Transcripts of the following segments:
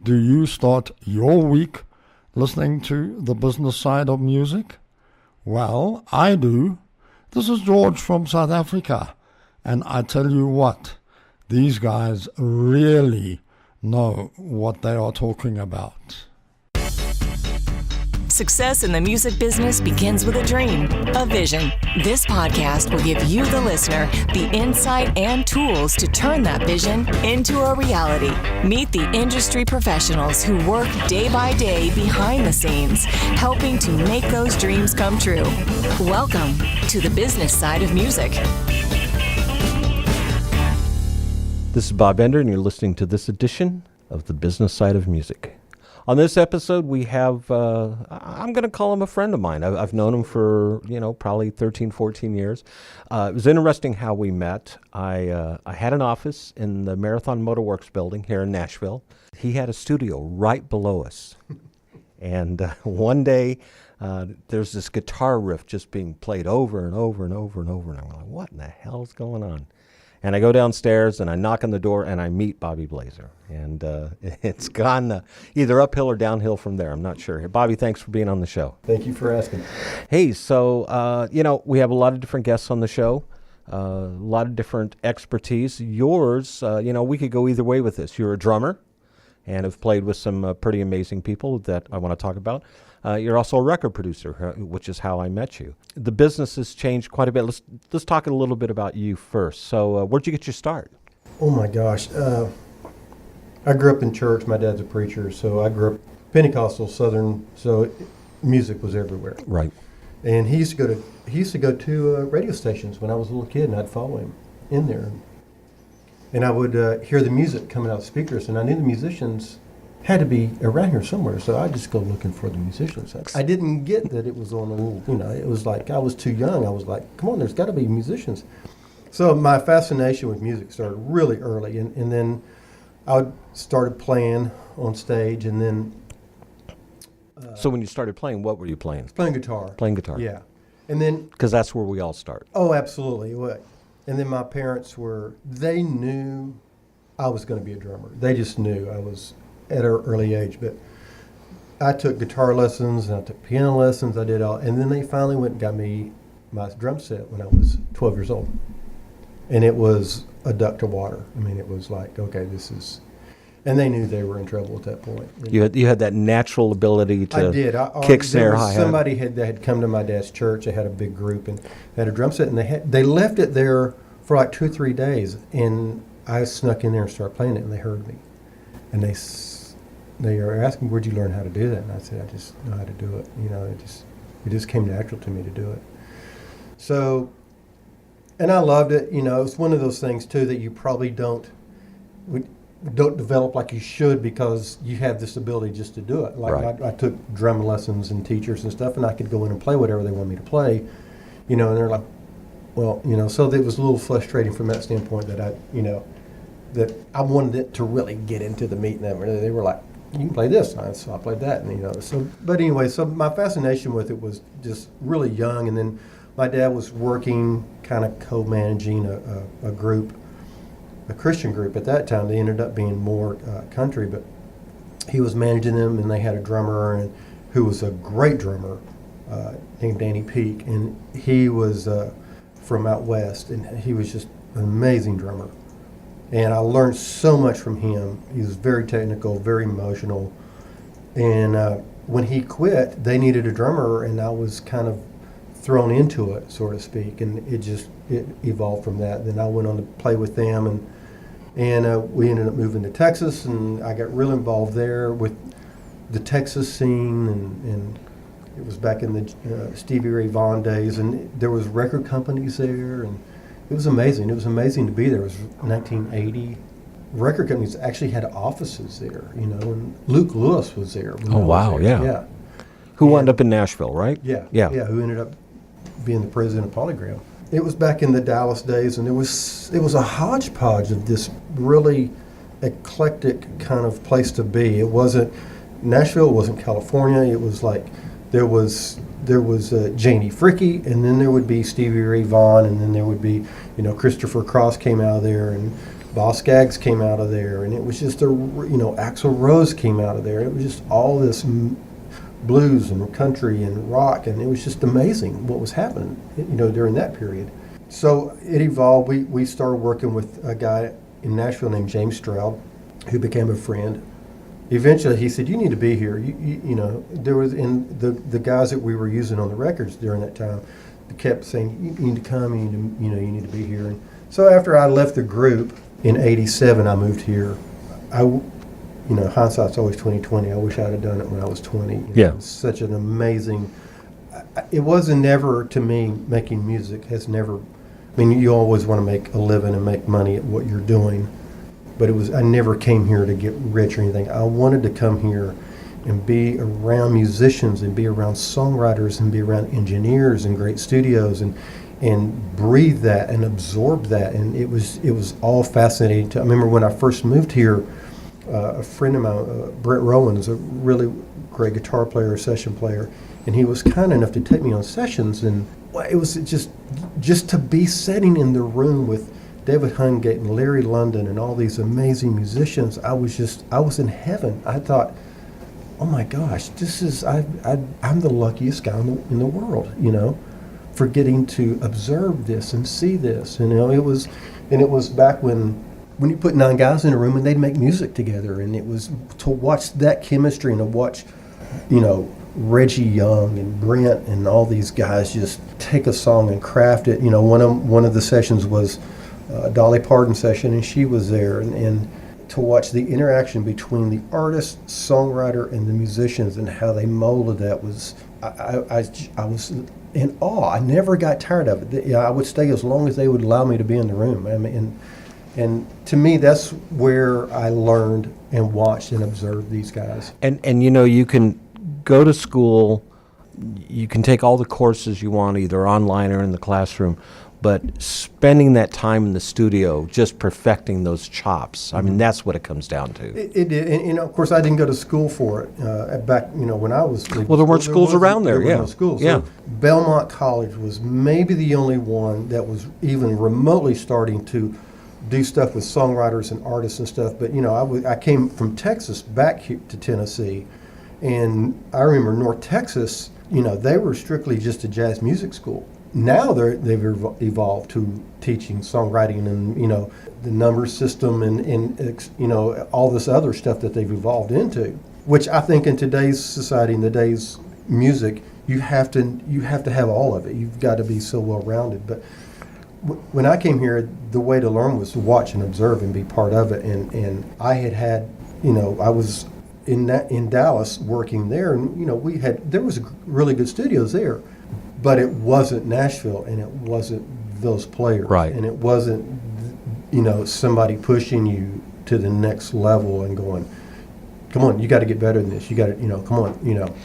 Do you start your week listening to the business side of music? Well, I do. This is George from South Africa, and I tell you what, these guys really know what they are talking about. Success in the music business begins with a dream, a vision. This podcast will give you, the listener, the insight and tools to turn that vision into a reality. Meet the industry professionals who work day by day behind the scenes, helping to make those dreams come true. Welcome to the business side of music. This is Bob Ender, and you're listening to this edition of the business side of music. On this episode, we have, I'm going to call him a friend of mine. I've known him for, probably 13, 14 years. It was interesting how we met. I had an office in the Marathon Motorworks building here in Nashville. He had a studio right below us. And one day, there's this guitar riff just being played over and over and over and over. And I'm like, what in the hell is going on? And I go downstairs and I knock on the door and I meet Bobby Blazier. And it's gone either uphill or downhill from there. I'm not sure. Bobby, thanks for being on the show. Thank you for asking. Hey, so, we have a lot of different guests on the show, a lot of different expertise. Yours, we could go either way with this. You're a drummer and have played with some pretty amazing people that I want to talk about. You're also a record producer, which is how I met you. The business has changed quite a bit. Let's talk a little bit about you first. So where'd you get your start? Oh, my gosh. I grew up in church. My dad's a preacher, so I grew up Pentecostal, Southern, so music was everywhere. Right. And he used to go to radio stations when I was a little kid, and I'd follow him in there. And I would hear the music coming out of speakers, and I knew the musicians had to be around here somewhere, so I'd just go looking for the musicians. I didn't get that it was on a little, it was like I was too young. I was like, come on, there's got to be musicians. So my fascination with music started really early, and then I started playing on stage, and then... So when you started playing, what were you playing? Playing guitar. Playing guitar. Yeah. And then... Because that's where we all start. Oh, absolutely. And then my parents they knew I was going to be a drummer. They just knew I was at an early age. But I took guitar lessons and I took piano lessons. I did all. And then they finally went and got me my drum set when I was 12 years old. And it was a duck to water. I mean, it was like, okay, this is... And they knew they were in trouble at that point. You had that natural ability to I did. kick, snare, hi-hat. Somebody that had come to my dad's church. They had a big group and had a drum set, and they left it there for like 2 or 3 days. And I snuck in there and started playing it, and they heard me. And they were asking, "Where'd you learn how to do that?" And I said, "I just know how to do it. It just came natural to me to do it." So, and I loved it. It's one of those things too that you probably don't develop like you should because you have this ability just to do it. Like right. I took drum lessons and teachers and stuff, and I could go in and play whatever they wanted me to play, and they're like, well, so it was a little frustrating from that standpoint that that I wanted it to really get into the meat and them. They were like, you can play this, so I played that, and but anyway, so my fascination with it was just really young, and then my dad was working, kind of co-managing a group, a Christian group at that time. They ended up being more country, but he was managing them, and they had a drummer who was a great drummer named Danny Peak, and he was from out west, and he was just an amazing drummer. And I learned so much from him. He was very technical, very emotional, and when he quit, they needed a drummer, and I was kind of thrown into it, so to speak, and it evolved from that. Then I went on to play with them, and we ended up moving to Texas, and I got real involved there with the Texas scene, and it was back in the Stevie Ray Vaughan days, and there was record companies there, and it was amazing. It was amazing to be there. It was 1980. Record companies actually had offices there, and Luke Lewis was there. Oh, wow, yeah. Yeah. Who wound up in Nashville, right? Yeah, who ended up being the president of Polygram. It was back in the Dallas days, and it was a hodgepodge of this really eclectic kind of place to be. It wasn't Nashville, it wasn't California. It was like there was Janie Fricke, and then there would be Stevie Ray Vaughan, and then there would be Christopher Cross came out of there, and Boss Skaggs came out of there, and it was just Axl Rose came out of there. It was just all this blues and country and rock, and it was just amazing what was happening, during that period. So it evolved. We started working with a guy in Nashville named James Stroud, who became a friend. Eventually, he said, "You need to be here." There was the guys that we were using on the records during that time kept saying, "You need to come. You need to be here." And so after I left the group in '87, I moved here. Hindsight's always 20/20. I wish I'd have done it when I was 20. Yeah, it's such an amazing. It wasn't never to me making music has never. I mean, you always want to make a living and make money at what you're doing. But I never came here to get rich or anything. I wanted to come here and be around musicians and be around songwriters and be around engineers and great studios and breathe that and absorb that. And it was all fascinating. I remember when I first moved here, a friend of mine, Brent Rowan, is a really great guitar player, session player, and he was kind enough to take me on sessions. And it was just to be sitting in the room with David Hungate and Larry London and all these amazing musicians. I was in heaven. I thought, oh my gosh, I'm the luckiest guy in the world, for getting to observe this and see this. And it was back when you put 9 guys in a room and they'd make music together, and it was to watch that chemistry and to watch, Reggie Young and Brent and all these guys just take a song and craft it. One of the sessions was a Dolly Parton session, and she was there, and to watch the interaction between the artist, songwriter, and the musicians and how they molded that was, I was in awe. I never got tired of it. I would stay as long as they would allow me to be in the room. I mean, and to me, that's where I learned and watched and observed these guys. And you can go to school, you can take all the courses you want, either online or in the classroom, but spending that time in the studio, just perfecting those chops, I mean, that's what it comes down to. It did, and of course, I didn't go to school for it back, when I was. Well, there weren't schools around there, yeah. No schools. Yeah. So Belmont College was maybe the only one that was even remotely starting to do stuff with songwriters and artists and stuff. But I came from Texas back here to Tennessee, and I remember North Texas. They were strictly just a jazz music school. Now they've evolved to teaching songwriting and the number system and all this other stuff that they've evolved into, which I think in today's society, in today's music, you have to have all of it. You've got to be so well rounded. But when I came here, the way to learn was to watch and observe and be part of it. And I had I was in Dallas working there, and there was really good studios there. But it wasn't Nashville, and it wasn't those players. Right. And it wasn't, somebody pushing you to the next level and going, come on, you got to get better than this. You got to, come on,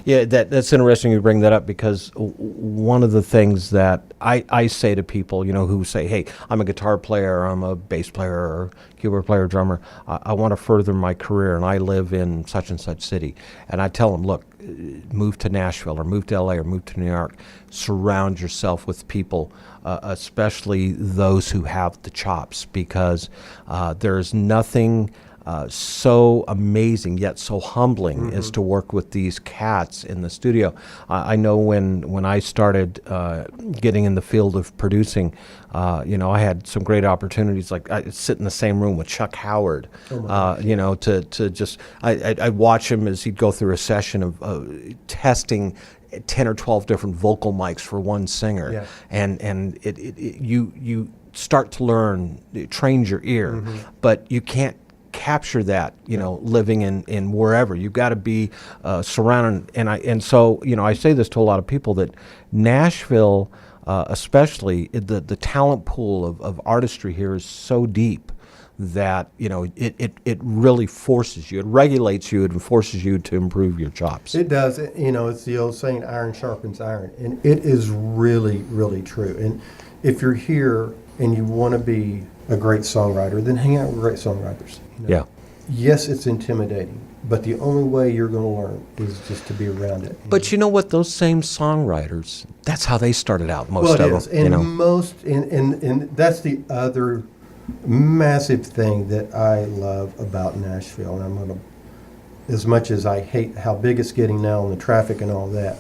Yeah, that's interesting you bring that up, because one of the things that I say to people, who say, hey, I'm a guitar player, I'm a bass player, or keyboard player, drummer, I want to further my career, and I live in such and such city. And I tell them, look, move to Nashville or move to LA or move to New York. Surround yourself with people, especially those who have the chops, because there's nothing so amazing yet so humbling as to work with these cats in the studio. I know when I started getting in the field of producing, I had some great opportunities. Like I sit in the same room with Chuck Howard, to just I'd watch him as he'd go through a session of testing 10 or 12 different vocal mics for one singer, yeah. and you start to learn, it trains your ear, but you can't capture that, living in wherever. You've got to be surrounded. And so I say this to a lot of people, that Nashville, especially the talent pool of artistry here is so deep that it really forces you, it regulates you, and forces you to improve your chops. It does. It's the old saying, iron sharpens iron, and it is really, really true. And if you're here and you want to be a great songwriter, then hang out with great songwriters. Yeah. Yes, it's intimidating, but the only way you're going to learn is just to be around it. But you know what? Those same songwriters, that's how they started out. Most well, it of is. them. And most, and that's the other massive thing that I love about Nashville, and I'm going to, as much as I hate how big it's getting now and the traffic and all that,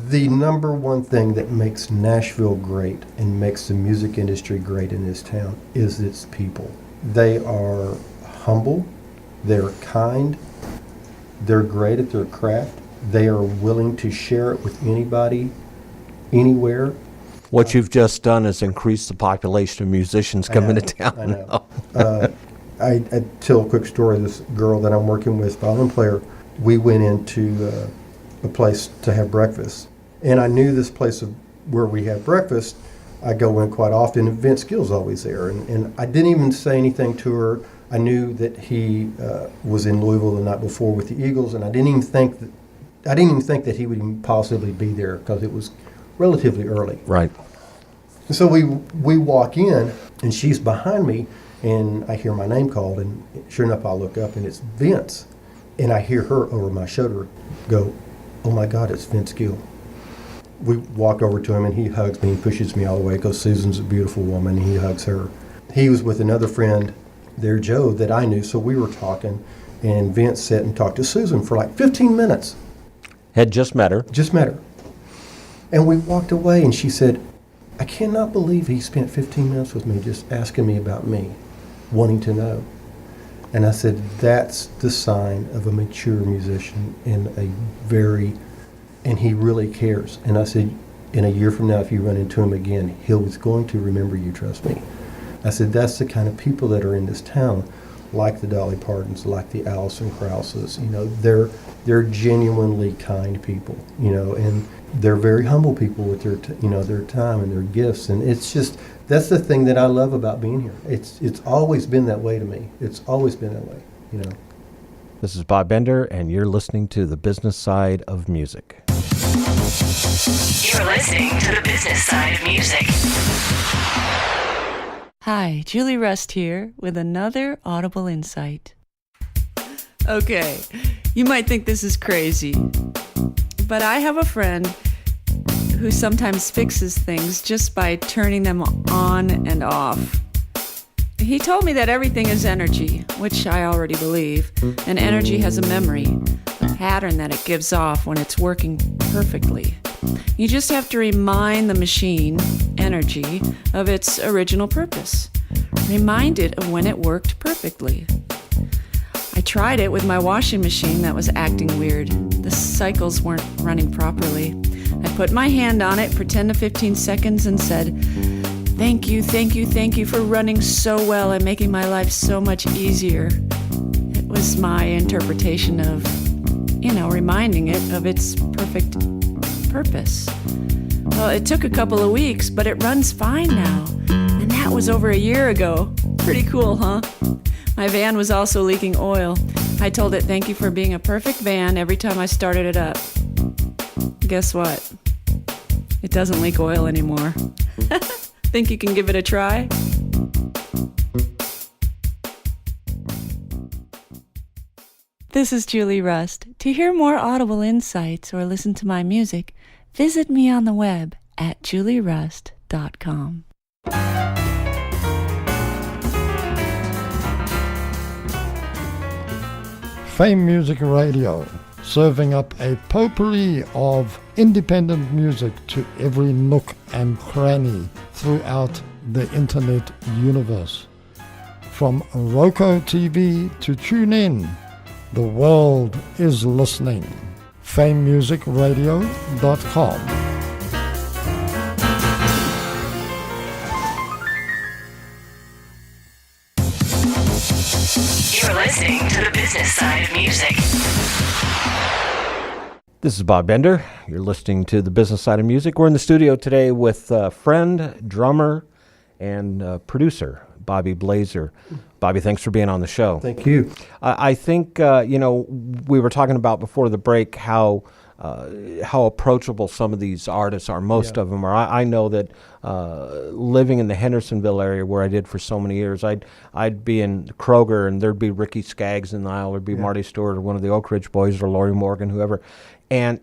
the number one thing that makes Nashville great and makes the music industry great in this town is its people. They are humble, they're kind, they're great at their craft, they are willing to share it with anybody, anywhere. What you've just done is increase the population of musicians coming to town. I know. I tell a quick story. This girl that I'm working with, violin player, we went into a place to have breakfast. And I knew this place where we had breakfast, I go in quite often, and Vince Gill's always there. And I didn't even say anything to her. I knew that he was in Louisville the night before with the Eagles, and I didn't even think that he would even possibly be there because it was relatively early. Right. And so we walk in, and she's behind me, and I hear my name called, and sure enough, I look up, and it's Vince. And I hear her over my shoulder go, "Oh my God, it's Vince Gill." We walk over to him, and he hugs me and pushes me all the way because Susan's a beautiful woman, and he hugs her. He was with another friend there, Joe, that I knew, so we were talking, and Vince sat and talked to Susan for like 15 minutes. Had just met her. Just met her. And we walked away, and she said, "I cannot believe he spent 15 minutes with me just asking me about me, wanting to know." And I said, that's the sign of a mature musician and he really cares. And I said, in a year from now, if you run into him again, he's going to remember you, trust me. I said, that's the kind of people that are in this town, like the Dolly Partons, like the Alison Krauses. They're genuinely kind people, and they're very humble people with their time and their gifts. And it's just, that's the thing that I love about being here. It's always been that way to me. It's always been that way, This is Bob Bender, and you're listening to The Business Side of Music. You're listening to The Business Side of Music. Hi, Julie Rust here with another Audible Insight. Okay, you might think this is crazy, but I have a friend who sometimes fixes things just by turning them on and off. He told me that everything is energy, which I already believe, and energy has a memory, a pattern that it gives off when it's working perfectly. You just have to remind the machine, energy, of its original purpose. Remind it of when it worked perfectly. I tried it with my washing machine that was acting weird. The cycles weren't running properly. I put my hand on it for 10 to 15 seconds and said, "Thank you, thank you, thank you for running so well and making my life so much easier." It was my interpretation of, reminding it of its perfect purpose. Well, it took a couple of weeks, but it runs fine now. And that was over a year ago. Pretty cool, huh? My van was also leaking oil. I told it, "Thank you for being a perfect van every time I started it up." Guess what? It doesn't leak oil anymore. Think you can give it a try? This is Julie Rust. To hear more Audible Insights or listen to my music, visit me on the web at julierust.com. Fame Music Radio, serving up a potpourri of independent music to every nook and cranny throughout the internet universe. From Roku TV to TuneIn, the world is listening. FameMusicRadio.com. You're listening to The Business Side of Music. This is Bob Bender. You're listening to The Business Side of Music. We're in the studio today with friend, drummer, and producer, Bobby Blazier. Bobby, thanks for being on the show. Thank you. I think, we were talking about before the break how approachable some of these artists are. Most of them are. I know that living in the Hendersonville area where I did for so many years, I'd be in Kroger and there'd be Ricky Skaggs in the aisle, there'd be Marty Stewart or one of the Oak Ridge Boys or Lori Morgan, whoever. And,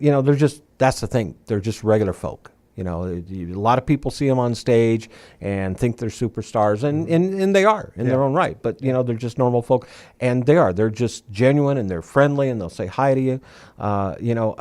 that's the thing. They're just regular folk. You know, a lot of people see them on stage and think they're superstars, and they are in their own right. But, you know, they're just normal folk, and they are. They're just genuine, and they're friendly, and they'll say hi to you. You know,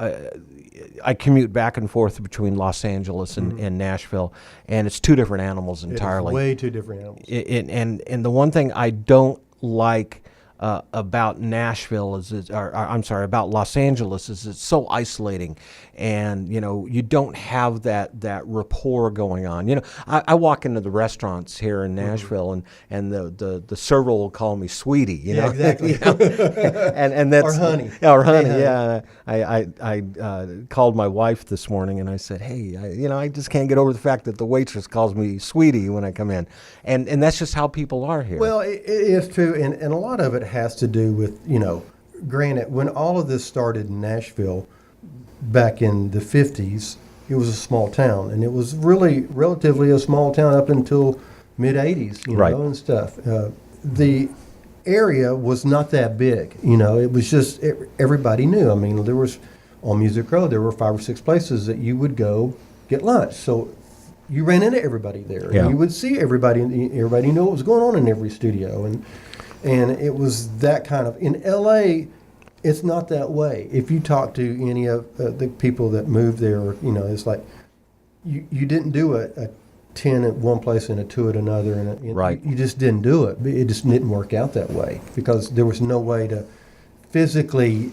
I commute back and forth between Los Angeles and Nashville, and it's two different animals entirely. It's way two different animals. And the one thing I don't like about Nashville about Los Angeles is it's so isolating, and you know, you don't have that rapport going on. You know, I walk into the restaurants here in Nashville, and the server will call me sweetie. You know, exactly. You know? and that's or honey. Or honey. Hey, honey. Yeah, I called my wife this morning and I said, hey, I just can't get over the fact that the waitress calls me sweetie when I come in, and that's just how people are here. Well, it is true, and a lot of it has to do with, you know, granted, when all of this started in Nashville back in the 50s, it was a small town, and it was really relatively a small town up until mid-80s, you know, and stuff. The area was not that big, you know, it was just everybody knew. I mean, there was on Music Row, there were 5 or 6 places that you would go get lunch. So you ran into everybody there, and you would see everybody. Everybody knew what was going on in every studio, and it was that kind of. In L.A., it's not that way. If you talk to any of the people that moved there, you know, it's like you didn't do a 10 at one place and a 2 at another, and you just didn't do it. It just didn't work out that way because there was no way to physically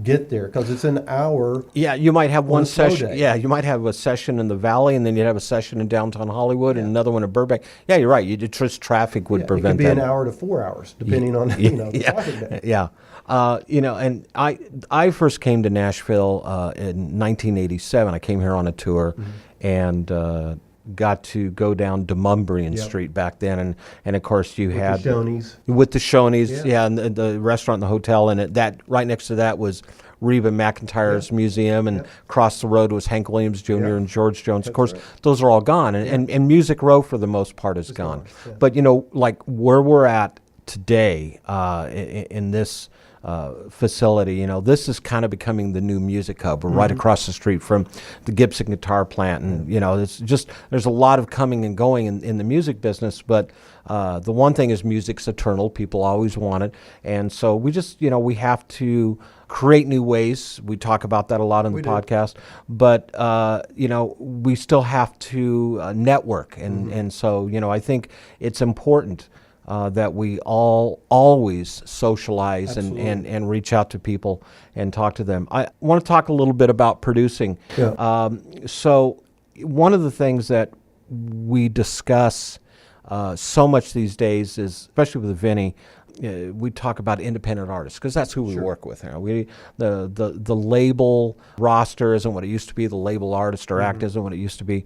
get there because it's an hour. Yeah, you might have one session. Yeah, you might have a session in the Valley, and then you'd have a session in downtown Hollywood, and another one in Burbank. Yeah, you're right. Just traffic would prevent that. It could be an hour to 4 hours, depending on the traffic day. Yeah, you know, and I first came to Nashville in 1987. I came here on a tour, and got to go down Demumbrian Street back then, and of course you had the Shoney's. With the Shoney's, and the restaurant and the hotel, and that right next to that was Reba McEntire's museum, and across the road was Hank Williams Jr. and George Jones. Of course, those are all gone, and Music Row for the most part is gone. But you know, like where we're at today in this facility, you know, this is kind of becoming the new music hub. We're right across the street from the Gibson guitar plant, and you know, it's just there's a lot of coming and going in the music business. But the one thing is, music's eternal. People always want it, and so we just, you know, we have to create new ways. We talk about that a lot in the podcast, but you know, we still have to network, and so, you know, I think it's important that we all always socialize and reach out to people and talk to them. I want to talk a little bit about producing. So one of the things that we discuss so much these days is, especially with Vinny, we talk about independent artists because that's who we work with. You know, the label roster isn't what it used to be. The label artist or act isn't what it used to be.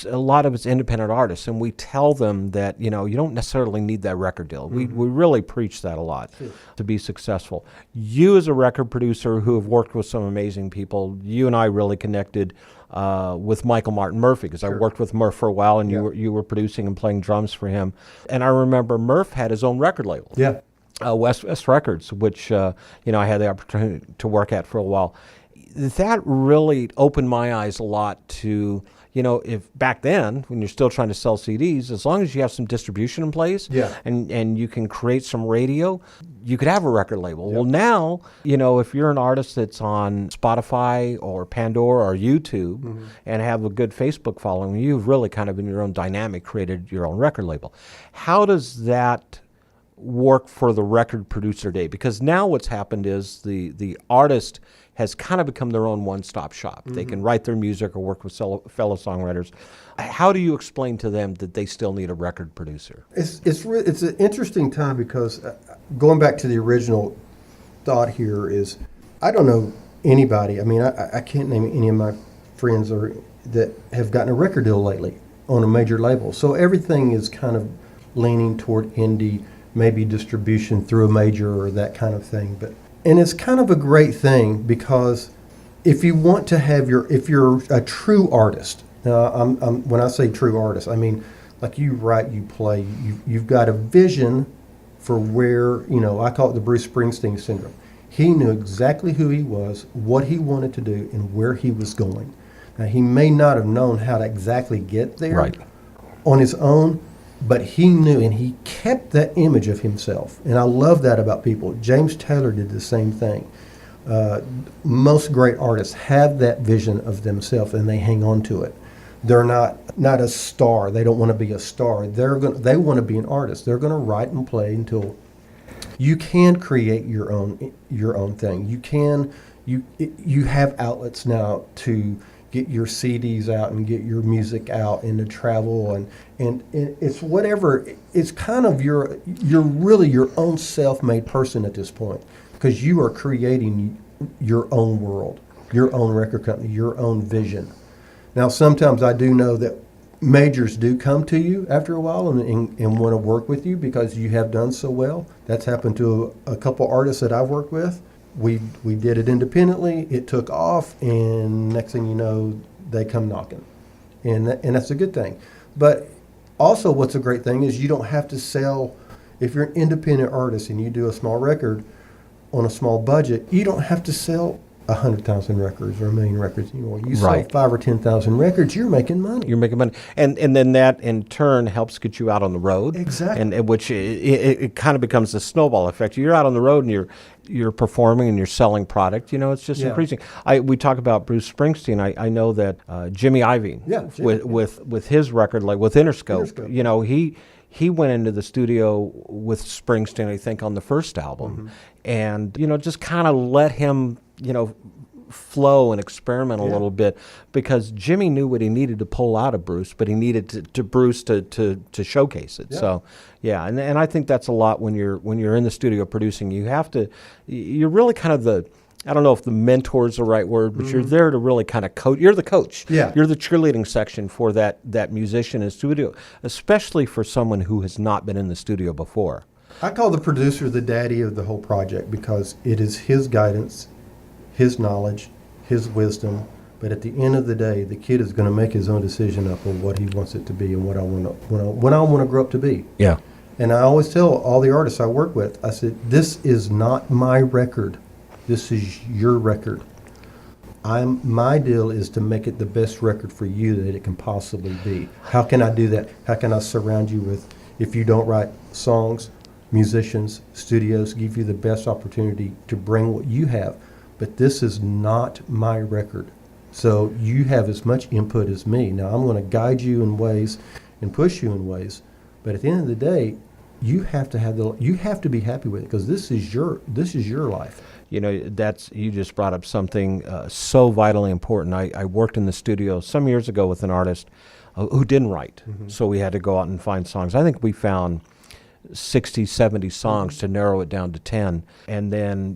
A lot of it's independent artists, and we tell them that, you know, you don't necessarily need that record deal. We really preach that a lot to be successful. You, as a record producer who have worked with some amazing people, you and I really connected with Michael Martin Murphey, because I worked with Murph for a while, and you were producing and playing drums for him. And I remember Murph had his own record label, West Records, which you know, I had the opportunity to work at for a while. That really opened my eyes a lot to, you know, if back then, when you're still trying to sell CDs, as long as you have some distribution in place, and you can create some radio, you could have a record label. Well, now, you know, if you're an artist that's on Spotify or Pandora or YouTube and have a good Facebook following, you've really kind of in your own dynamic created your own record label. How does that work for the record producer day? Because now what's happened is the artist has kind of become their own one-stop shop. They can write their music or work with fellow songwriters. How do you explain to them that they still need a record producer? It's an interesting time because going back to the original thought here is, I don't know anybody. I mean, I can't name any of my friends that have gotten a record deal lately on a major label. So everything is kind of leaning toward indie, maybe distribution through a major or that kind of thing. And it's kind of a great thing because if you want to have if you're a true artist, when I say true artist, I mean like you write, you play, you've got a vision for where, you know, I call it the Bruce Springsteen syndrome. He knew exactly who he was, what he wanted to do, and where he was going. Now, he may not have known how to exactly get there Right. on his own, but he knew, and he kept that image of himself. And I love that about people. James Taylor did the same thing. Most great artists have that vision of themselves, and they hang on to it. They're not a star. They don't want to be a star. They want to be an artist. They're going to write and play until you can create your own thing. You have outlets now to get your CDs out and get your music out and to travel and it's whatever. It's kind of you're really your own self-made person at this point, because you are creating your own world, your own record company, your own vision. Now, sometimes I do know that majors do come to you after a while and want to work with you because you have done so well. That's happened to a couple artists that I've worked with. We did it independently. It took off, and next thing you know, they come knocking, and that's a good thing. But also, what's a great thing is you don't have to sell. If you're an independent artist and you do a small record on a small budget, you don't have to sell 100,000 records or 1,000,000 records anymore. You sell Right. 5,000 or 10,000 records, you're making money. You're making money, and then that in turn helps get you out on the road. Exactly. And which it kind of becomes a snowball effect. You're out on the road and you're performing and you're selling product. It's just Yeah. increasing. We talk about Bruce Springsteen. I know that Jimmy Iovine, Yeah, Jimmy, with his record, like with Interscope. Interscope. He went into the studio with Springsteen, I think, on the first album, and just kind of let him flow and experiment a little bit, because Jimmy knew what he needed to pull out of Bruce, but he needed to Bruce to showcase it. Yeah. So and I think that's a lot when you're in the studio producing. You're really kind of I don't know if the mentor is the right word, but you're there to really kind of coach. You're the coach. Yeah. You're the cheerleading section for that musician in studio, especially for someone who has not been in the studio before. I call the producer the daddy of the whole project because it is his guidance, his knowledge, his wisdom. But at the end of the day, the kid is going to make his own decision up on what he wants it to be and what I want to grow up to be. Yeah. And I always tell all the artists I work with, I said, this is not my record. This is your record. My deal is to make it the best record for you that it can possibly be. How can I do that? How can I surround you with, if you don't write songs, musicians, studios, give you the best opportunity to bring what you have. But this is not my record. So you have as much input as me. Now I'm going to guide you in ways and push you in ways. But at the end of the day, you have to be happy with it, because this is your life. You just brought up something so vitally important. I worked in the studio some years ago with an artist who didn't write, so we had to go out and find songs. I think we found 60, 70 songs to narrow it down to 10. And then,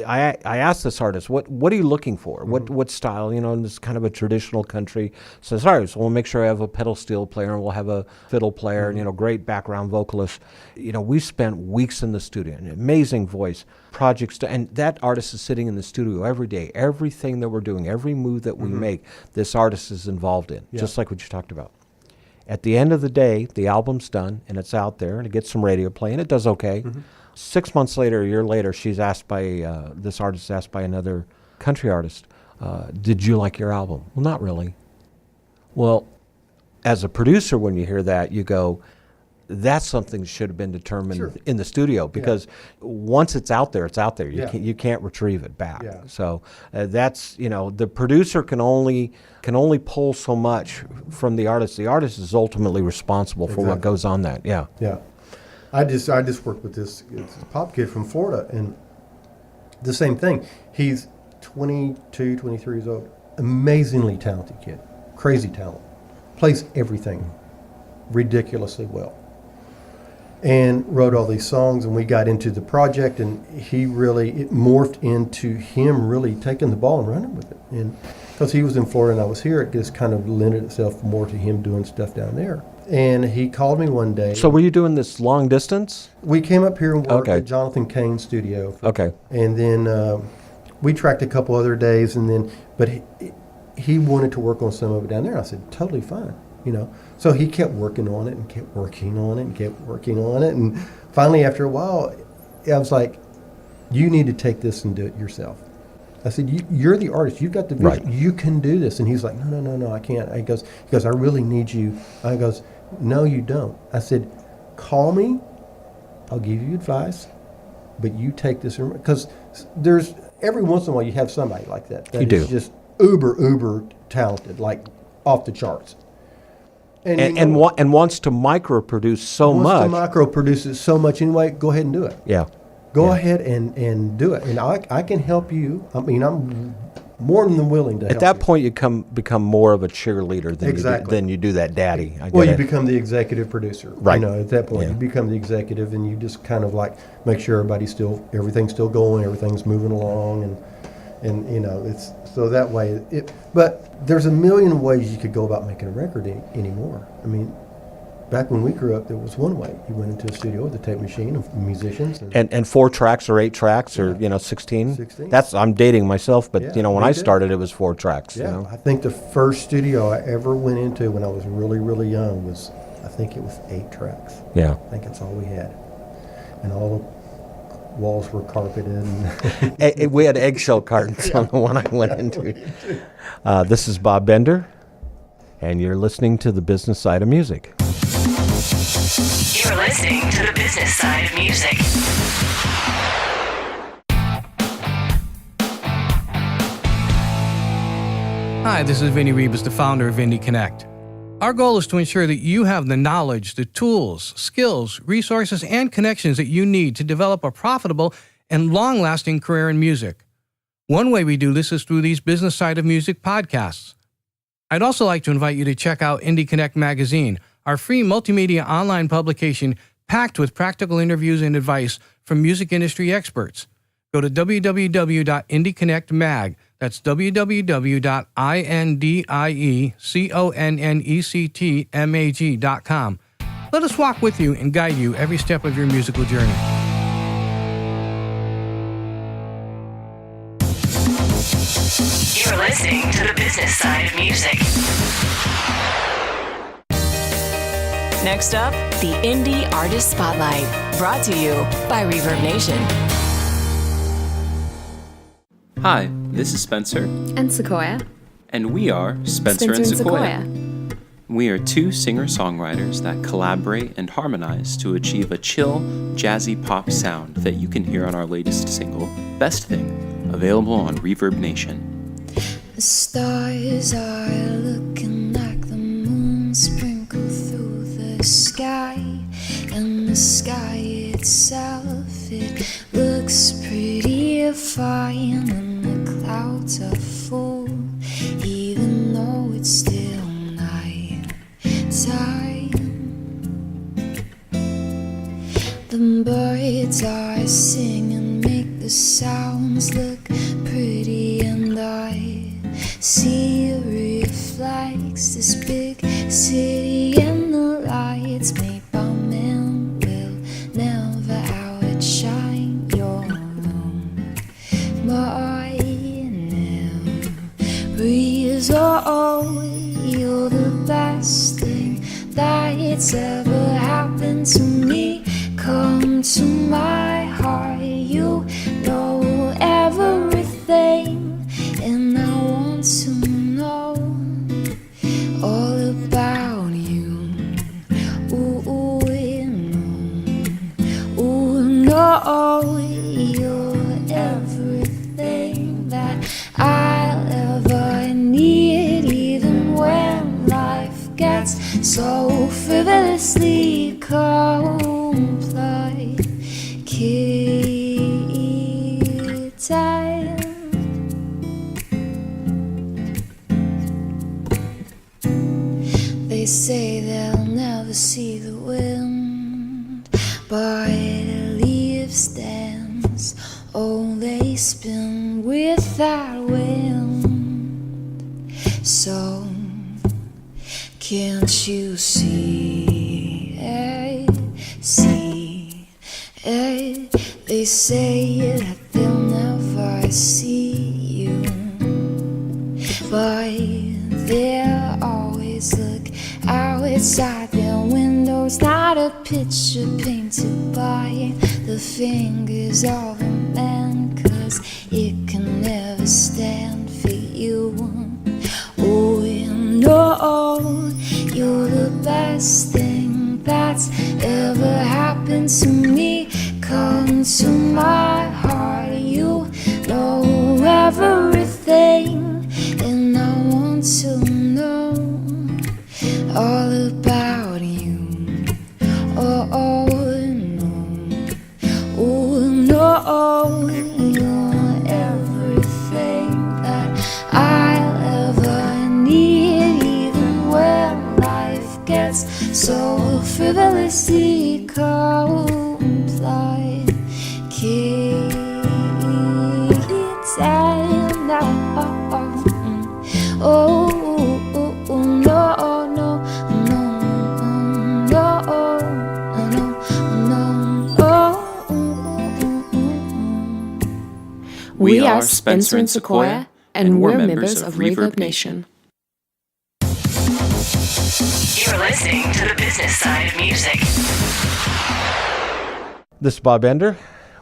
I asked this artist, what are you looking for? What style? In this kind of a traditional country. So sorry, so we'll make sure I have a pedal steel player, and we'll have a fiddle player, and, great background vocalist. We spent weeks in the studio, an amazing voice, projects, and that artist is sitting in the studio every day. Everything that we're doing, every move that we make, this artist is involved in, just like what you talked about. At the end of the day, the album's done, and it's out there, and it gets some radio play, and it does okay. 6 months later, a year later, this artist is asked by another country artist, did you like your album? Well, not really. Well, as a producer, when you hear that, you go, that's something that should have been determined in the studio, because once it's out there, it's out there. You can't retrieve it back. Yeah. So that's, the producer can only pull so much from the artist. The artist is ultimately responsible for what goes on that. Yeah. Yeah. I just worked with this pop kid from Florida, and the same thing. He's 22, 23 years old. Amazingly talented kid. Crazy talent. Plays everything ridiculously well. And wrote all these songs, and we got into the project, and it morphed into him really taking the ball and running with it. And because he was in Florida and I was here, it just kind of lended itself more to him doing stuff down there. And he called me one day. So were you doing this long distance? We came up here and worked at Jonathan Cain's studio. Okay. And then we tracked a couple other days, but he wanted to work on some of it down there. I said, totally fine. So he kept working on it and kept working on it and kept working on it. And finally, after a while, I was like, you need to take this and do it yourself. I said, you're the artist. You've got the vision. Right. You can do this. And he's like, no, I can't. He goes, I really need you. I goes, no, you don't. I said, call me. I'll give you advice, but you take this. Because there's, every once in a while you have somebody like that. That you is do. just uber talented, like off the charts. And wants to micro-produce so much. Wants to micro-produce it so much anyway, go ahead and do it. Yeah. Go ahead and do it. And I can help you. I mean, I'm more than willing to help you. At that point, you become more of a cheerleader than you do that daddy. You become the executive producer. Right. You know, at that point, Yeah. you become the executive, and you just kind of like make sure everything's still going, everything's moving along, and you know, it's so that way. But there's a million ways you could go about making a record anymore. I mean, back when we grew up, there was one way. You went into a studio with a tape machine of musicians. And 4 tracks or 8 tracks or 16. 16. I'm dating myself, but when me I too. started, it was 4 tracks. Yeah, You know? I think the first studio I ever went into when I was really, really young was, I think it was 8 tracks. Yeah. I think that's all we had. And all the walls were carpeted. And We had eggshell cartons on the one I went into. This is Bob Bender, and you're listening to The Business Side of Music. You're listening to the business side of music. Hi, this is Vinny Rebus, the founder of Indie Connect. Our goal is to ensure that you have the knowledge, the tools, skills, resources, and connections that you need to develop a profitable and long-lasting career in music. One way we do this is through these Business Side of Music podcasts. I'd also like to invite you to check out Indie Connect magazine, our free multimedia online publication packed with practical interviews and advice from music industry experts. Go to www.indieconnectmag. That's www.indieconnectmag.com. Let us walk with you and guide you every step of your musical journey. You're listening to the business side of music. Next up, the Indie Artist Spotlight, brought to you by Reverb Nation. Hi, this is Spencer. And Sequoia. And we are Spencer and Sequoia. We are 2 singer-songwriters that collaborate and harmonize to achieve a chill, jazzy pop sound that you can hear on our latest single, Best Thing, available on Reverb Nation. The stars are looking like the moon sprinkled through the sky, and the sky itself, it looks pretty fine, and the clouds are full, even though it's still night time. The birds are singing, make the sounds look pretty, and I see reflects this big city, and the lights made by men will never outshine your room. My memories are you're the best thing that's ever happened to me. Come to my heart, you know everything, and I want to know all about you. Ooh, no, you're everything that I'll ever need, even when life gets so frivolously complicated. They say they'll never see the wind, but leaves dance. Oh, they spin with that wind. So can't you see it? See it? They say that they'll never see you, but they'll always look outside their windows, not a picture painted by the fingers of a man, 'cause it can never never stand for you. Oh, you know you're the best thing that's ever happened to me. Come to my heart, you know everything, and I want to know all about you. Oh, no. Oh, no, you're everything that I'll ever need, even when life gets so frivolously complicated. And We are Spencer and Sequoia, and we're members of Reverb Nation. You're listening to the business side of music. This is Bob Bender.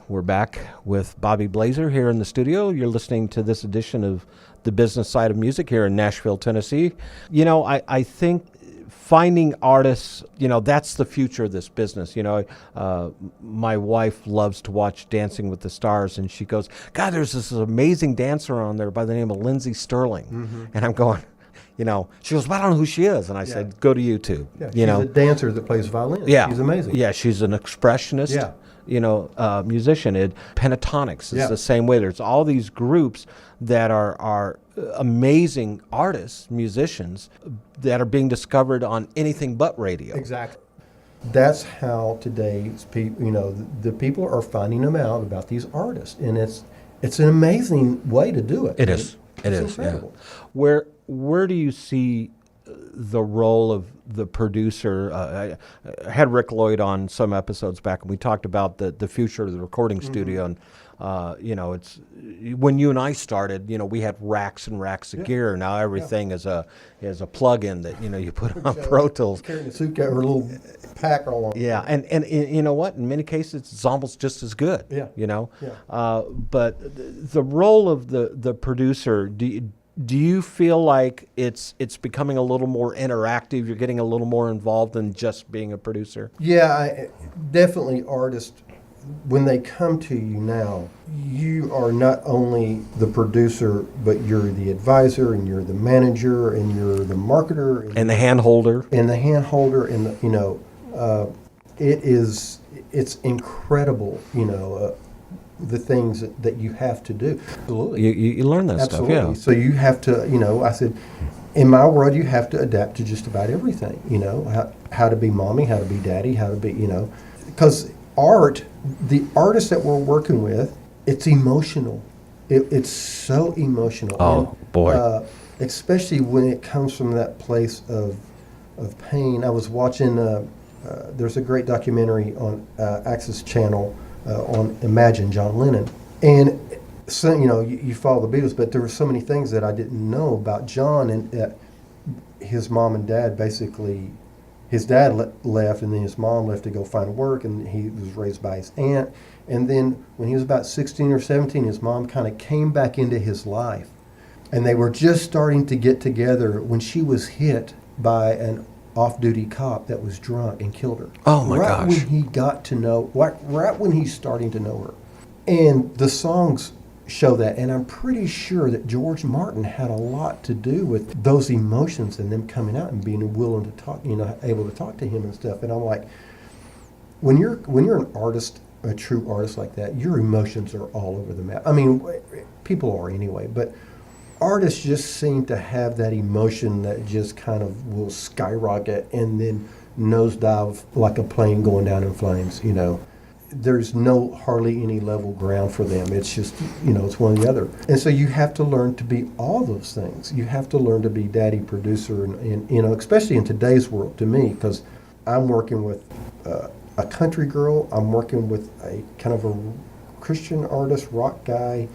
We're back with Bobby Blazier here in the studio. You're listening to this edition of the business side of music here in Nashville, Tennessee. You know, I think finding artists, you know, that's the future of this business. You know, my wife loves to watch Dancing with the Stars, and she goes, God, there's this amazing dancer on there by the name of Lindsay Sterling. Mm-hmm. And I'm going, you know, she goes, well, I don't know who she is. And I said, go to YouTube. Yeah, she's a dancer that plays violin. Yeah. She's amazing. Yeah, she's an expressionist. Yeah. You know, musician. Pentatonics is the same way. There's all these groups that are amazing artists, musicians, that are being discovered on anything but radio. Exactly. That's how today's people, you know, the people are finding out about these artists, and it's an amazing way to do it. It is. It is. Incredible. Yeah. Where do you see the role of the producer? I had Rick Lloyd on some episodes back, and we talked about the future of the recording studio. And you know, it's when you and I started, you know, we had racks and racks of gear. Now everything is a plug-in that, you know, you put on Pro Tools. Carrying a suitcase or a little pack all on. Yeah, and you know what? In many cases, it's almost just as good. Yeah. You know. Yeah. But the role of the producer, do you feel like it's becoming a little more interactive? You're getting a little more involved than just being a producer? Yeah, definitely artists, when they come to you now, you are not only the producer, but you're the advisor, and you're the manager, and you're the marketer. And the hand holder. And the hand holder, and the, you know, it's incredible, you know, the things that you have to do. Absolutely. You learn that Absolutely. Stuff, yeah. So you have to, you know, I said, in my world, you have to adapt to just about everything, you know, how to be mommy, how to be daddy, how to be, you know, because the artists that we're working with, it's emotional. It's so emotional. Oh, and, boy. Especially when it comes from that place of pain. I was watching, there's a great documentary on Access Channel on Imagine, John Lennon. And so, you know, you follow the Beatles, but there were so many things that I didn't know about John, and his mom and dad basically, his dad left, and then his mom left to go find work, and he was raised by his aunt. And then when he was about 16 or 17, his mom kind of came back into his life. And they were just starting to get together when she was hit by an off-duty cop that was drunk and killed her. Oh, my gosh. Right when he got to know, right when he's starting to know her. And the songs show that, and I'm pretty sure that George Martin had a lot to do with those emotions and them coming out and being willing to talk, you know, able to talk to him and stuff. And I'm like, when you're an artist, a true artist like that, your emotions are all over the map. I mean, people are anyway, but artists just seem to have that emotion that just kind of will skyrocket and then nosedive like a plane going down in flames, you know. There's hardly any level ground for them. It's just, you know, it's one or the other. And so you have to learn to be all those things. You have to learn to be daddy, producer, and you know, especially in today's world, to me, because I'm working with a country girl. I'm working with a kind of a Christian artist, rock guy.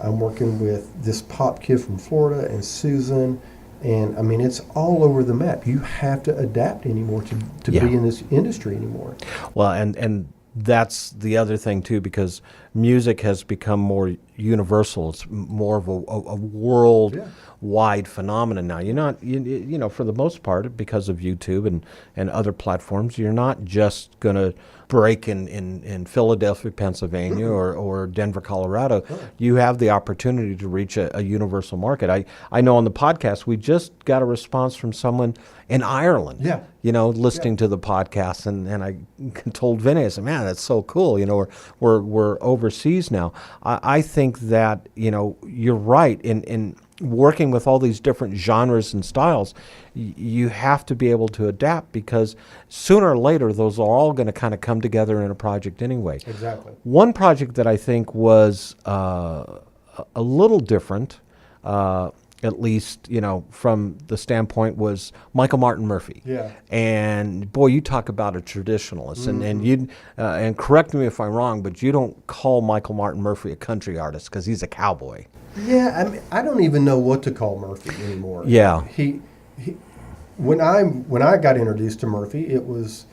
I'm working with this pop kid from Florida and Susan. And I mean, it's all over the map. You have to adapt anymore to be in this industry anymore. Well, and that's the other thing too, because music has become more universal. It's more of a worldwide phenomenon now. You're not, you know, for the most part, because of YouTube and other platforms, you're not just going to break in Philadelphia, Pennsylvania, or Denver, Colorado. You have the opportunity to reach a universal market. I know on the podcast, we just got a response from someone in Ireland, you know, listening to the podcast, and I told Vinny, I said, man, that's so cool. You know, we're overseas now. I think that, you know, you're right in working with all these different genres and styles. You have to be able to adapt, because sooner or later those are all going to kind of come together in a project anyway. Exactly. One project that I think was a little different, at least, you know, from the standpoint, was Michael Martin Murphey. Yeah. And boy, you talk about a traditionalist, and you and correct me if I'm wrong, but you don't call Michael Martin Murphey a country artist because he's a cowboy. Yeah, I mean, I don't even know what to call Murphy anymore. Yeah. He when I got introduced to Murphy, it was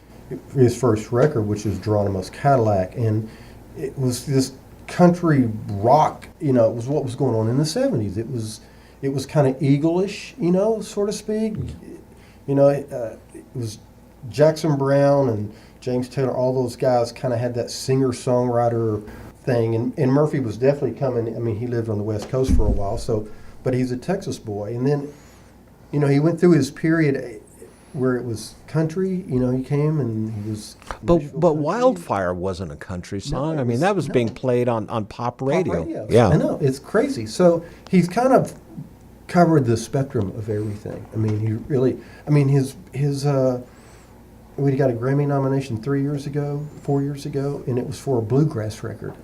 his first record, which was Geronimo's Cadillac, and it was this country rock. You know, it was what was going on in the '70s. It was kind of Eagle-ish, you know, so to speak. You know, it was Jackson Browne and James Taylor. All those guys kind of had that singer-songwriter thing, and Murphy was definitely coming. I mean, he lived on the West Coast for a while, but he's a Texas boy. And then, you know, he went through his period where it was country. You know, he came and he was. But Wildfire wasn't a country song. I mean, that was being played on pop radio. Yeah, I know, it's crazy. So he's kind of covered the spectrum of everything. I mean, he really. I mean, his. We got a Grammy nomination 4 years ago, and it was for a bluegrass record.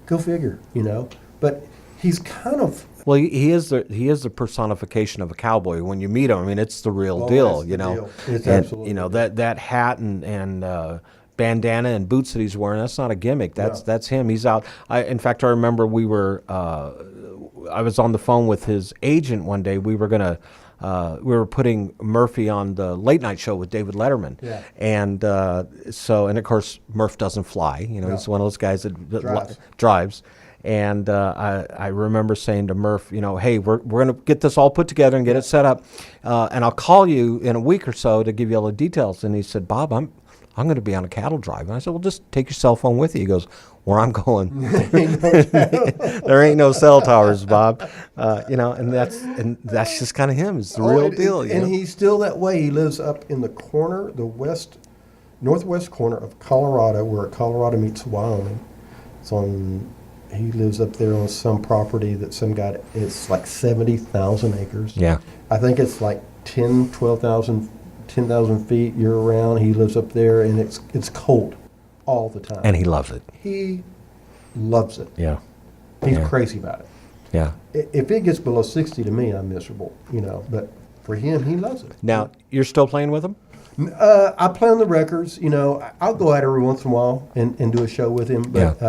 Go figure, you know. But he's kind of. Well, he is the personification of a cowboy. When you meet him, I mean, it's the real deal, you know. It's and, absolutely. You know, that hat and bandana and boots that he's wearing, that's not a gimmick. That's him. He's out. In fact, I remember I was on the phone with his agent one day. We were putting Murphy on the late night show with David Letterman. Yeah. And and of course, Murph doesn't fly. You know, he's one of those guys that drives. And I remember saying to Murph, you know, hey, we're going to get this all put together and get it set up, and I'll call you in a week or so to give you all the details. And he said, Bob, I'm going to be on a cattle drive. And I said, well, just take your cell phone with you. He goes, where I'm going, there ain't no cell towers, Bob. You know, and that's just kind of him. It's the real deal. And he's still that way. He lives up in the corner, the northwest corner of Colorado, where Colorado meets Wyoming. He lives up there on some property that some guy. It's like 70,000 acres. Yeah. I think it's like 10,000 feet year round. He lives up there, and it's cold all the time. And he loves it. He loves it. Yeah. He's crazy about it. Yeah. If it gets below 60 to me, I'm miserable, you know. But for him, he loves it. Now, you're still playing with him? I play on the records. You know, I'll go out every once in a while and do a show with him. But,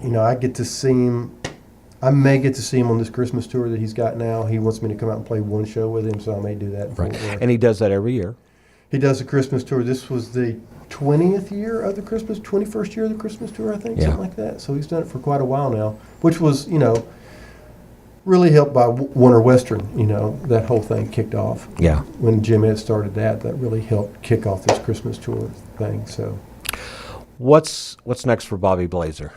you know, I get to see him. I may get to see him on this Christmas tour that he's got now. He wants me to come out and play one show with him, so I may do that. Right. And he does that every year. He does a Christmas tour. This was the 21st year of the Christmas tour, I think, something like that. So he's done it for quite a while now, which was, you know, really helped by Warner Western. You know, that whole thing kicked off. Yeah. When Jim Ed started that really helped kick off this Christmas tour thing. So, what's next for Bobby Blazier?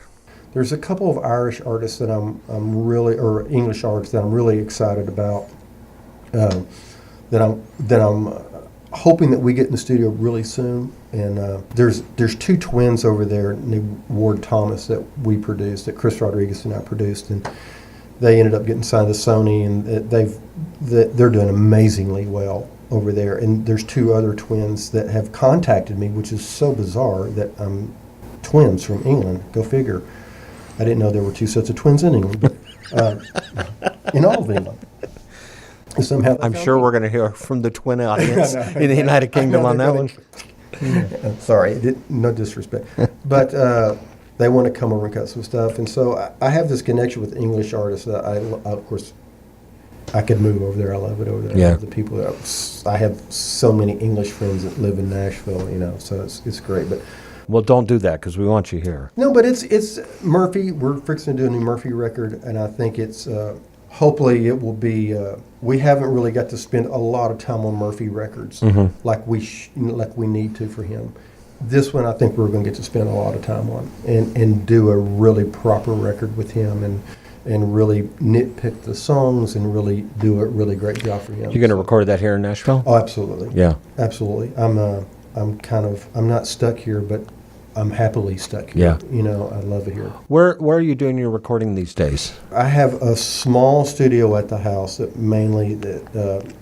There's a couple of Irish artists that I'm really, or English artists that I'm really excited about. That I'm hoping that we get in the studio really soon. And there's two twins over there named Ward Thomas that we produced, that Chris Rodriguez and I produced, and they ended up getting signed to Sony, and they're doing amazingly well over there. And there's two other twins that have contacted me, which is so bizarre that I'm twins from England. Go figure. I didn't know there were two sets of twins in England, but in all of England. Somehow I'm sure we're going to hear from the twin audience in the United Kingdom on that one. Sorry, no disrespect. But they want to come over and cut some stuff. And so I have this connection with English artists that of course, I could move over there. I love it over there. Yeah. I love the people that I have so many English friends that live in Nashville, you know, so it's great. But Well, don't do that because we want you here. No, but it's Murphy. We're fixing to do a new Murphy record, and I think it's hopefully it will be. We haven't really got to spend a lot of time on Murphy records like we need to for him. This one, I think we're going to get to spend a lot of time on and do a really proper record with him and really nitpick the songs and really do a really great job for him. You're going to record that here in Nashville? Oh, absolutely. Yeah. Absolutely. I'm not stuck here, but I'm happily stuck here. Yeah. I love it here. Where are you doing your recording these days? I have a small studio at the house that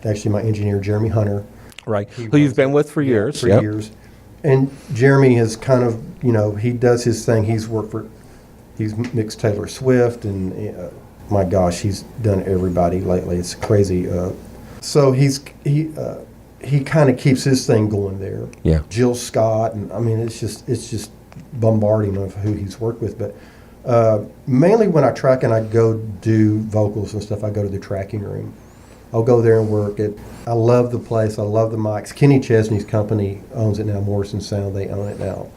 actually my engineer, Jeremy Hunter. Right. Who you've been with for years. For years. And Jeremy has kind of, he does his thing. He's mixed Taylor Swift, and my gosh, he's done everybody lately. It's crazy. So he kind of keeps his thing going there. Yeah. Jill Scott, and I mean, it's just bombarding of who he's worked with. But mainly when I track and I go do vocals and stuff, I go to the tracking room. I'll go there and work it. I love the place. I love the mics. Kenny Chesney's company owns it now, Morrison Sound. They own it now.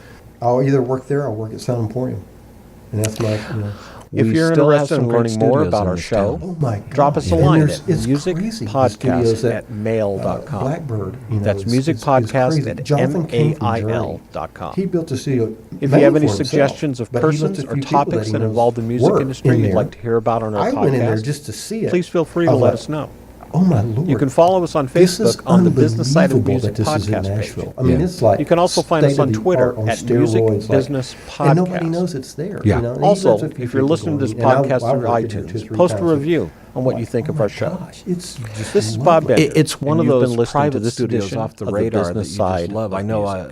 I'll either work there or I'll work at Sound Emporium. And that's my, If you're interested in learning more about our show, oh my God. drop us a line at it's crazy. musicpodcast@mail.com. Blackbird. That's musicpodcast@mail.com. He built a studio. If you have any suggestions of persons or topics that involve the music industry you'd like to hear about on our podcast, I went in there just to see it. Please feel free to let us know. Oh my Lord! You can follow us on Facebook on the Business Side of Music this is in podcast Nashville. page. I mean, it's like you can also find us on Twitter on at steroids, Music Business Podcast. And nobody knows it's there. Yeah. And Also, even if you're listening to this podcast through iTunes, post a review on what you think of our show. It's just This is Bob Bender. It's one of those private studios studios off the of the radar business that you side just love. of I know music.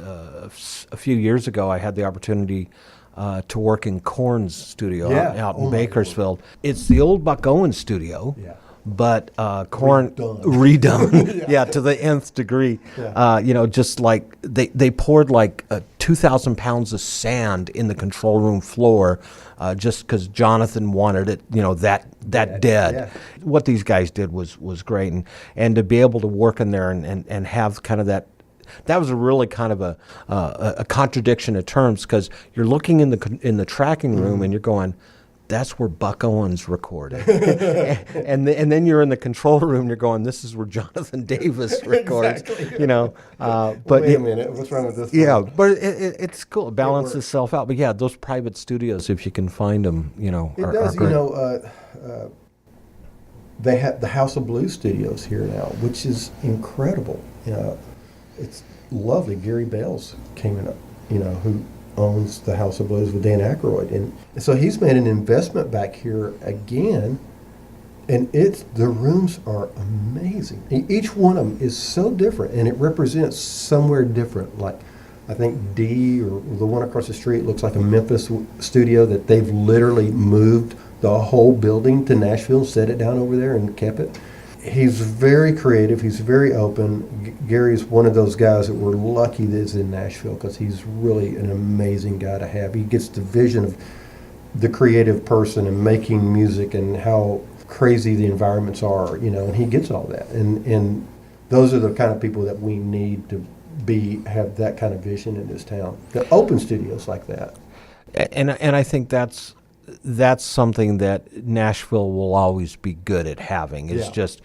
a few years ago I had the opportunity to work in Korn's studio Yeah. out Oh in my Bakersfield. It's the old Buck Owens studio. Yeah. But Korn redone, to the nth degree. Yeah. Just like they poured like 2,000 pounds of sand in the control room floor, just because Jonathan wanted it, that dead. Yeah. What these guys did was great, and to be able to work in there and have kind of that. That was a really kind of a contradiction of terms, because you're looking in the tracking room and you're going, that's where Buck Owens recorded. and then you're in the control room and you're going, this is where Jonathan Davis records. Exactly. But wait a minute, what's wrong with this? Yeah, one? but it's cool. It balances itself out. But yeah, those private studios, if you can find them, It are does. great. They have the House of Blues studios here now, which is incredible. It's lovely. Gary Bales came in, who owns the House of Blues with Dan Aykroyd, and so he's made an investment back here again, and the rooms are amazing. Each one of them is so different, and it represents somewhere different. Like I think D, or the one across the street, looks like a Memphis studio that they've literally moved the whole building to Nashville, set it down over there, and kept it. He's very creative. He's very open. Gary's one of those guys that we're lucky that is in Nashville, because he's really an amazing guy to have. He gets the vision of the creative person and making music and how crazy the environments are, and he gets all that. And those are the kind of people that we need to have that kind of vision in this town. The open studios like that. And I think that's something that Nashville will always be good at having. Is just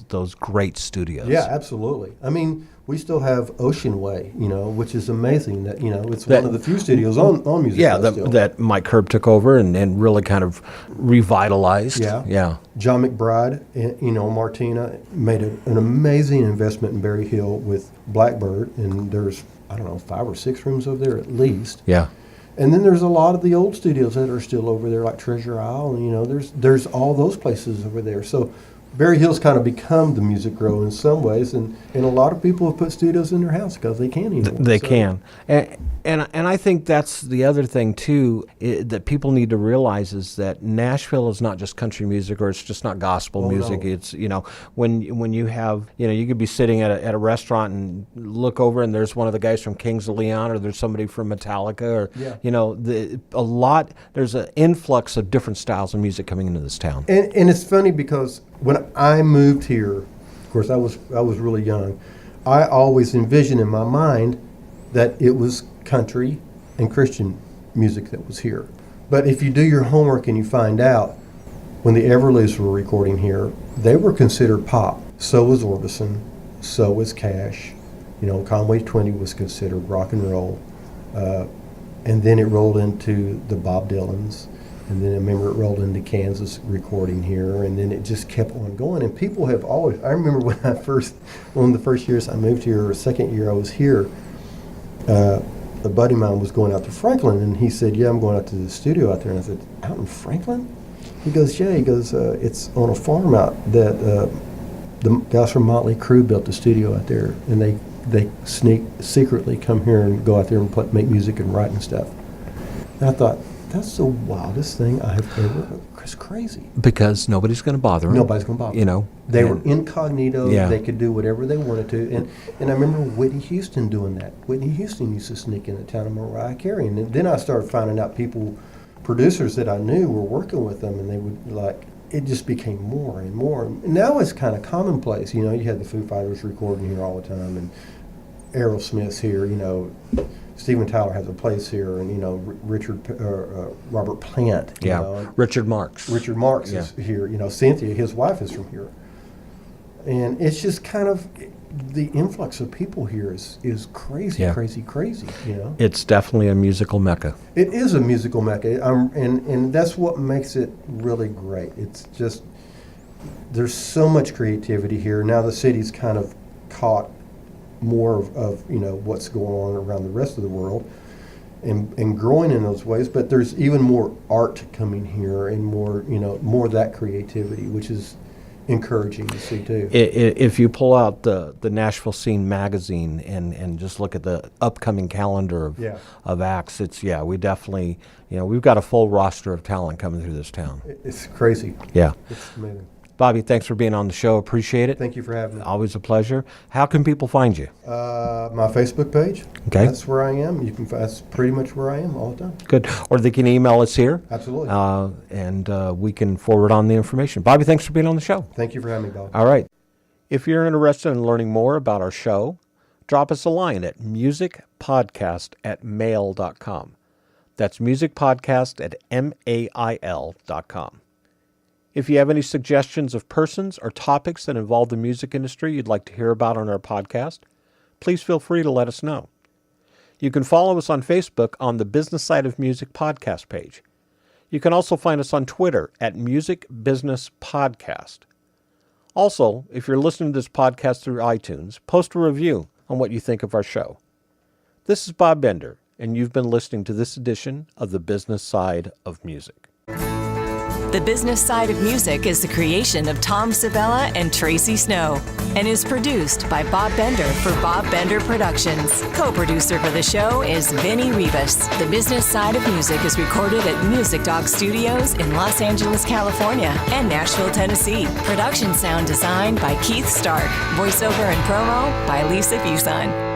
those great studios. Yeah, absolutely. I mean, we still have Ocean Way, which is amazing. That it's one of the few studios on music. Yeah, that Mike Herb took over and really kind of revitalized. Yeah. John McBride, Martina made an amazing investment in Berry Hill with Blackbird, and there's 5 or 6 rooms over there at least. Yeah. And then there's a lot of the old studios that are still over there, like Treasure Isle, and there's all those places over there. So Berry Hill's kind of become the music grow in some ways, and a lot of people have put studios in their house because they can anymore. They can. And I think that's the other thing, too, that people need to realize, is that Nashville is not just country music, or it's just not gospel music. No. It's, when you have, you could be sitting at a restaurant and look over and there's one of the guys from Kings of Leon, or there's somebody from Metallica, or, there's an influx of different styles of music coming into this town. And it's funny because when I moved here, of course I was really young, I always envisioned in my mind that it was country and Christian music that was here. But if you do your homework and you find out, when the Everlys were recording here, they were considered pop. So was Orbison, so was Cash. Conway Twitty was considered rock and roll. And then it rolled into the Bob Dylans. And then I remember it rolled into Kansas recording here. And then it just kept on going. And people have always, I remember one of the first years I moved here, or second year I was here, a buddy of mine was going out to Franklin. And he said, yeah, I'm going out to the studio out there. And I said, out in Franklin? He goes, yeah. He goes, it's on a farm out that the guys from Motley Crue built the studio out there. And they secretly come here and go out there and make music and write and stuff. And I thought, that's the wildest thing I have ever. It's crazy. Because nobody's going to bother them. Nobody's going to bother them. They were incognito. Yeah. They could do whatever they wanted to. And I remember Whitney Houston doing that. Whitney Houston used to sneak in the town of Mariah Carey. And then I started finding out producers that I knew were working with them, and they would it just became more and more. And now it's kind of commonplace. You had the Foo Fighters recording here all the time, and Aerosmith's here. Steven Tyler has a place here, and Robert Plant. Richard Marx. Richard Marx is here. Cynthia, his wife, is from here, and it's just kind of the influx of people here is crazy, crazy. It's definitely a musical mecca. It is a musical mecca, and that's what makes it really great. It's just there's so much creativity here. Now the city's kind of caught more of what's going on around the rest of the world, and growing in those ways. But there's even more art coming here, and more of that creativity, which is encouraging to see too. If you pull out the Nashville Scene magazine and just look at the upcoming calendar of acts, we definitely we've got a full roster of talent coming through this town. It's crazy. Yeah, it's amazing. Bobby, thanks for being on the show. Appreciate it. Thank you for having me. Always a pleasure. How can people find you? My Facebook page. Okay. That's where I am. That's pretty much where I am all the time. Good. Or they can email us here. Absolutely. And we can forward on the information. Bobby, thanks for being on the show. Thank you for having me, Bob. All right. If you're interested in learning more about our show, drop us a line at musicpodcast@mail.com. That's musicpodcast@mail.com. If you have any suggestions of persons or topics that involve the music industry you'd like to hear about on our podcast, please feel free to let us know. You can follow us on Facebook on the Business Side of Music podcast page. You can also find us on Twitter at Music Business Podcast. Also, if you're listening to this podcast through iTunes, post a review on what you think of our show. This is Bob Bender, and you've been listening to this edition of The Business Side of Music. The Business Side of Music is the creation of Tom Sabella and Tracy Snow and is produced by Bob Bender for Bob Bender Productions. Co-producer for the show is Vinny Rivas. The Business Side of Music is recorded at Music Dog Studios in Los Angeles, California and Nashville, Tennessee. Production sound designed by Keith Stark. Voiceover and promo by Lisa Busan.